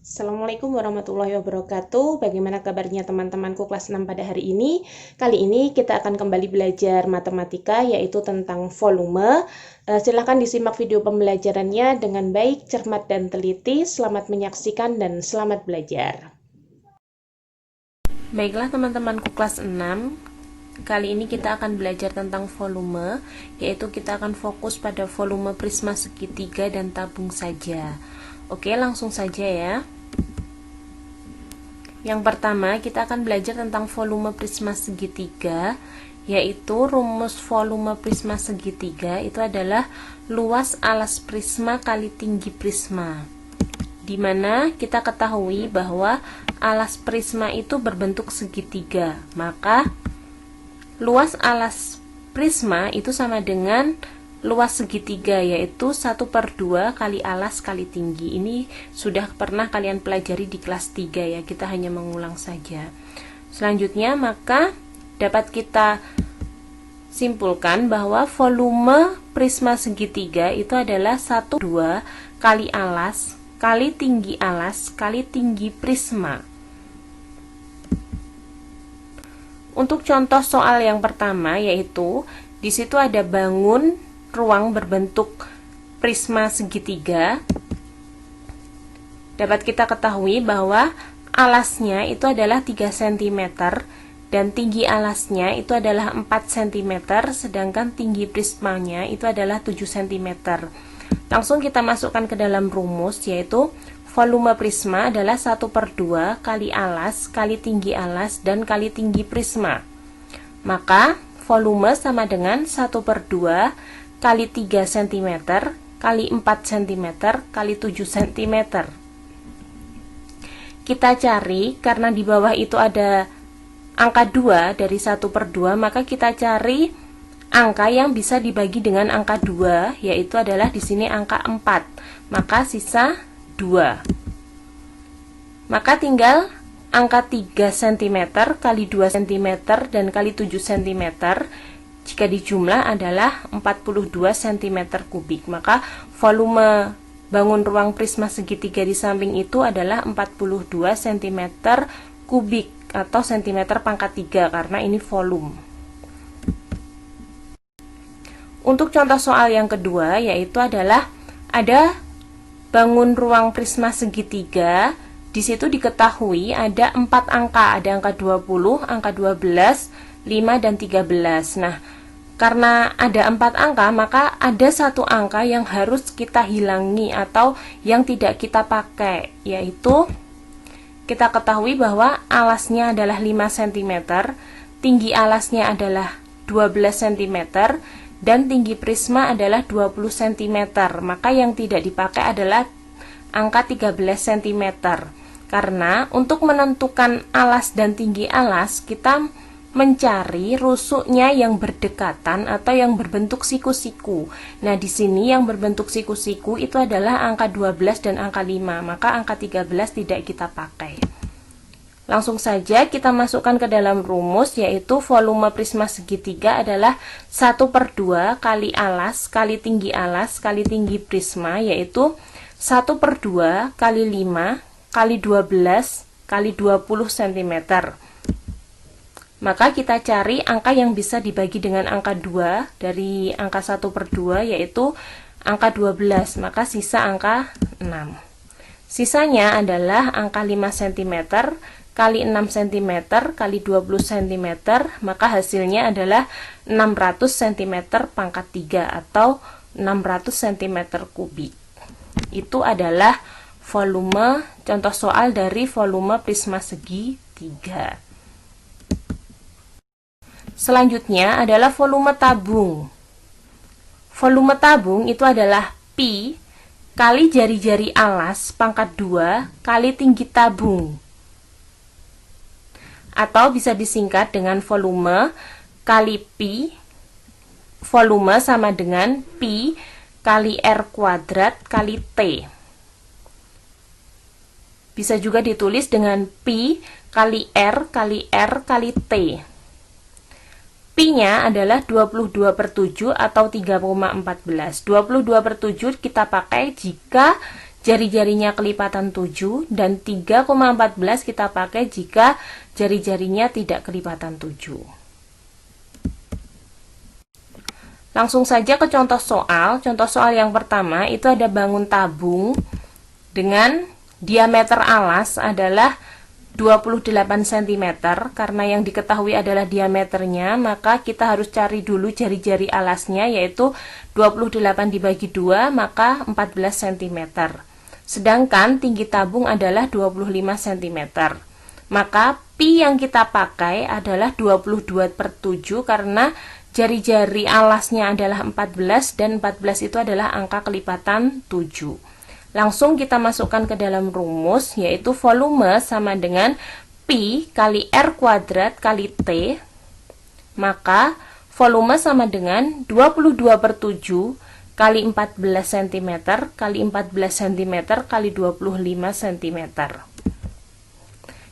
Assalamualaikum warahmatullahi wabarakatuh. Bagaimana kabarnya teman-temanku kelas 6 pada hari ini? Kali ini kita akan kembali belajar matematika, yaitu tentang volume. Silahkan disimak video pembelajarannya dengan baik, cermat, dan teliti. Selamat menyaksikan dan selamat belajar. Baiklah teman-temanku kelas 6, kali ini kita akan belajar tentang volume, yaitu kita akan fokus pada volume prisma segitiga dan tabung saja. Oke, langsung saja ya. Yang pertama, kita akan belajar tentang volume prisma segitiga, yaitu rumus volume prisma segitiga itu adalah luas alas prisma kali tinggi prisma. Dimana kita ketahui bahwa alas prisma itu berbentuk segitiga, maka luas alas prisma itu sama dengan luas segitiga, yaitu 1/2 kali alas kali tinggi. Ini sudah pernah kalian pelajari di kelas 3 ya, kita hanya mengulang saja. Selanjutnya, maka dapat kita simpulkan bahwa volume prisma segitiga itu adalah 1/2 kali alas kali tinggi prisma. Untuk contoh soal yang pertama, yaitu di situ ada bangun ruang berbentuk prisma segitiga. Dapat kita ketahui bahwa alasnya itu adalah 3 cm dan tinggi alasnya itu adalah 4 cm, sedangkan tinggi prismanya itu adalah 7 cm. Langsung kita masukkan ke dalam rumus, yaitu volume prisma adalah 1/2 kali alas kali dan kali tinggi prisma. Maka volume sama dengan 1/2 kali 3 cm kali 4 cm kali 7 cm. Kita cari, karena di bawah itu ada angka 2 dari 1/2, maka kita cari angka yang bisa dibagi dengan angka 2, yaitu adalah di sini angka 4. Maka sisa 2. Maka tinggal angka 3 cm kali 2 cm dan kali 7 cm. Jika dijumlah adalah 42 cm kubik. Maka volume bangun ruang prisma segitiga di samping itu adalah 42 cm kubik atau cm pangkat 3, karena ini volume. Untuk contoh soal yang kedua, yaitu adalah ada bangun ruang prisma segitiga. Di situ diketahui ada 4 angka, ada angka 20, angka 12, 5, dan 13. Nah, karena ada 4 angka, maka ada satu angka yang harus kita hilangi atau yang tidak kita pakai, yaitu kita ketahui bahwa alasnya adalah 5 cm, tinggi alasnya adalah 12 cm, dan tinggi prisma adalah 20 cm. Maka yang tidak dipakai adalah angka 13 cm. Karena untuk menentukan alas dan tinggi alas, kita mencari rusuknya yang berdekatan atau yang berbentuk siku-siku. Nah, di sini yang berbentuk siku-siku itu adalah angka 12 dan angka 5, maka angka 13 tidak kita pakai. Langsung saja kita masukkan ke dalam rumus, yaitu volume prisma segitiga adalah 1/2 kali alas kali tinggi prisma, yaitu 1/2 kali 5 kali 12 kali 20 cm. Maka kita cari angka yang bisa dibagi dengan angka 2 dari angka 1/2, yaitu angka 12. Maka sisa angka 6. Sisanya adalah angka 5 cm kali 6 cm kali 20 cm. Maka hasilnya adalah 600 cm pangkat 3 atau 600 cm kubik. Itu adalah volume, contoh soal dari volume prisma segitiga. Selanjutnya adalah volume tabung. Volume tabung itu adalah pi kali jari-jari alas pangkat 2 kali tinggi tabung. Atau bisa disingkat dengan volume kali pi. Volume sama dengan pi kali R kuadrat kali T. Bisa juga ditulis dengan pi kali R kali T. Pi-nya adalah 22/7 atau 3,14. 22/7 kita pakai jika jari-jarinya kelipatan 7, dan 3,14 kita pakai jika jari-jarinya tidak kelipatan 7. Langsung saja ke contoh soal. Contoh soal yang pertama itu ada bangun tabung dengan diameter alas adalah 28 cm. Karena yang diketahui adalah diameternya, maka kita harus cari dulu jari-jari alasnya, yaitu 28 dibagi 2, maka 14 cm. Sedangkan tinggi tabung adalah 25 cm. Maka pi yang kita pakai adalah 22/7 karena jari-jari alasnya adalah 14 dan 14 itu adalah angka kelipatan 7. Langsung kita masukkan ke dalam rumus, yaitu volume sama dengan pi kali R kuadrat kali T. Maka volume sama dengan 22/7 kali 14 cm kali 14 cm kali 25 cm.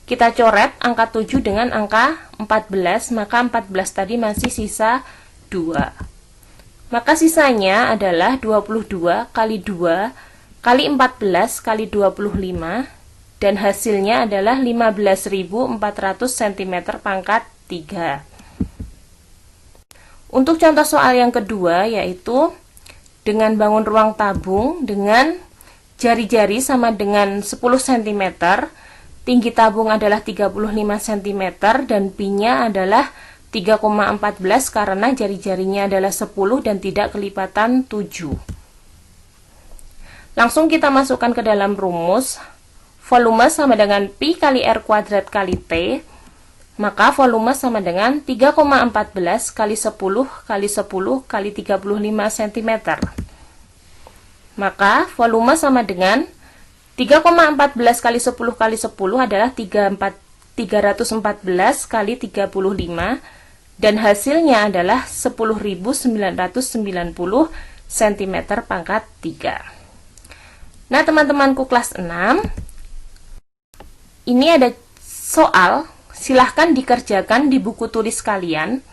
Kita coret angka 7 dengan angka 14, maka 14 tadi masih sisa 2. Maka sisanya adalah 22 kali 2 kali 14 kali 25, dan hasilnya adalah 15.400 cm pangkat 3. Untuk contoh soal yang kedua, yaitu dengan bangun ruang tabung dengan jari-jari sama dengan 10 cm, tinggi tabung adalah 35 cm, dan pi-nya adalah 3,14 karena jari-jarinya adalah 10 dan tidak kelipatan 7. Langsung kita masukkan ke dalam rumus. Volume sama dengan pi kali R kuadrat kali T. Maka volume sama dengan 3,14 kali 10 kali 10 kali 35 cm. Maka volume sama dengan 3,14 kali 10 kali 10 adalah 314 kali 35, dan hasilnya adalah 10.990 cm pangkat 3. Nah, teman-temanku kelas 6, ini ada soal, silahkan dikerjakan di buku tulis kalian.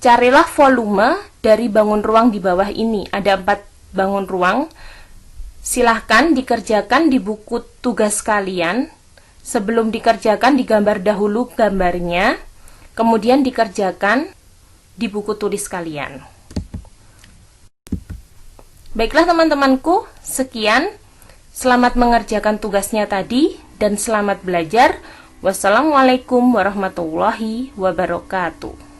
Carilah volume dari bangun ruang di bawah ini. Ada 4 bangun ruang. Silahkan dikerjakan di buku tugas kalian. Sebelum dikerjakan, digambar dahulu gambarnya, kemudian dikerjakan di buku tulis kalian. Baiklah teman-temanku, sekian. Selamat mengerjakan tugasnya tadi, dan selamat belajar. Wassalamualaikum warahmatullahi wabarakatuh.